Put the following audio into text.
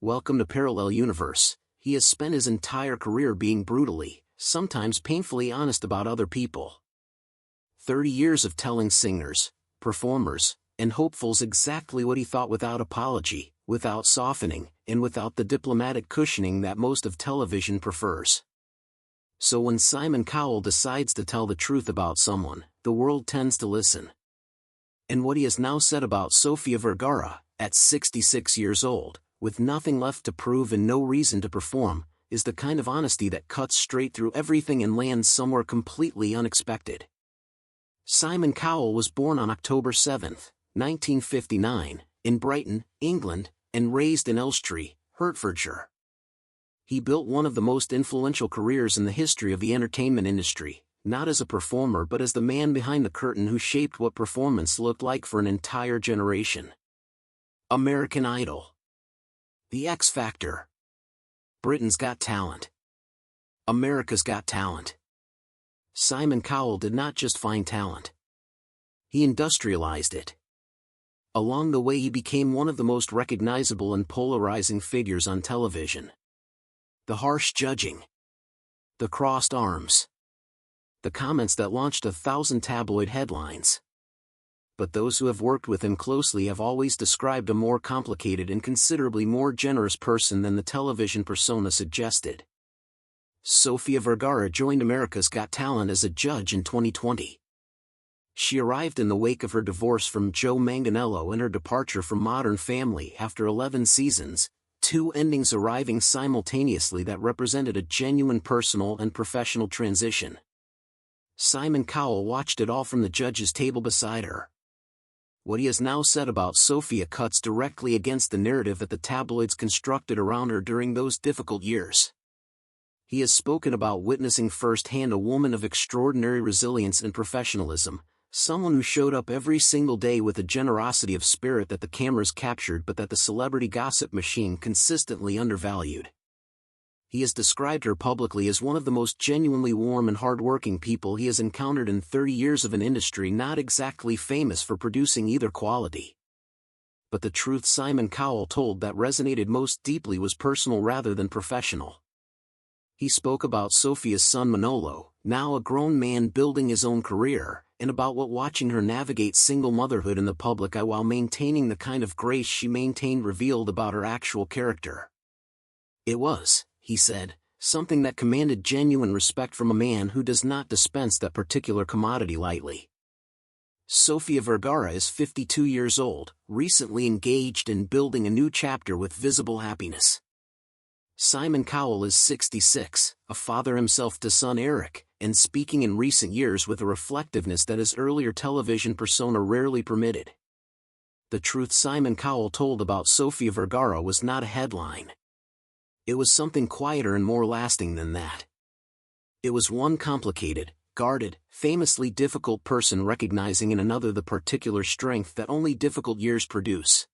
Welcome to Parallel Universe. He has spent his entire career being brutally, sometimes painfully honest about other people. 30 years of telling singers, performers, and hopefuls exactly what he thought without apology, without softening, and without the diplomatic cushioning that most of television prefers. So when Simon Cowell decides to tell the truth about someone, the world tends to listen. And what he has now said about Sofía Vergara, at 66 years old, with nothing left to prove and no reason to perform, is the kind of honesty that cuts straight through everything and lands somewhere completely unexpected. Simon Cowell was born on October 7, 1959, in Brighton, England, and raised in Elstree, Hertfordshire. He built one of the most influential careers in the history of the entertainment industry, not as a performer but as the man behind the curtain who shaped what performance looked like for an entire generation. American Idol, The X Factor, Britain's Got Talent, America's Got Talent. Simon Cowell did not just find talent. He industrialized it. Along the way he became one of the most recognizable and polarizing figures on television. The harsh judging, the crossed arms, the comments that launched 1,000 tabloid headlines. But those who have worked with him closely have always described a more complicated and considerably more generous person than the television persona suggested. Sofía Vergara joined America's Got Talent as a judge in 2020. She arrived in the wake of her divorce from Joe Manganiello and her departure from Modern Family after 11 seasons, two endings arriving simultaneously that represented a genuine personal and professional transition. Simon Cowell watched it all from the judge's table beside her. What he has now said about Sofía cuts directly against the narrative that the tabloids constructed around her during those difficult years. He has spoken about witnessing firsthand a woman of extraordinary resilience and professionalism, someone who showed up every single day with a generosity of spirit that the cameras captured but that the celebrity gossip machine consistently undervalued. He has described her publicly as one of the most genuinely warm and hard-working people he has encountered in 30 years of an industry not exactly famous for producing either quality. But the truth Simon Cowell told that resonated most deeply was personal rather than professional. He spoke about Sofía's son Manolo, now a grown man building his own career, and about what watching her navigate single motherhood in the public eye while maintaining the kind of grace she maintained revealed about her actual character. It was, he said, something that commanded genuine respect from a man who does not dispense that particular commodity lightly. Sofía Vergara is 52 years old, recently engaged and building a new chapter with visible happiness. Simon Cowell is 66, a father himself to son Eric, and speaking in recent years with a reflectiveness that his earlier television persona rarely permitted. The truth Simon Cowell told about Sofía Vergara was not a headline. It was something quieter and more lasting than that. It was one complicated, guarded, famously difficult person recognizing in another the particular strength that only difficult years produce.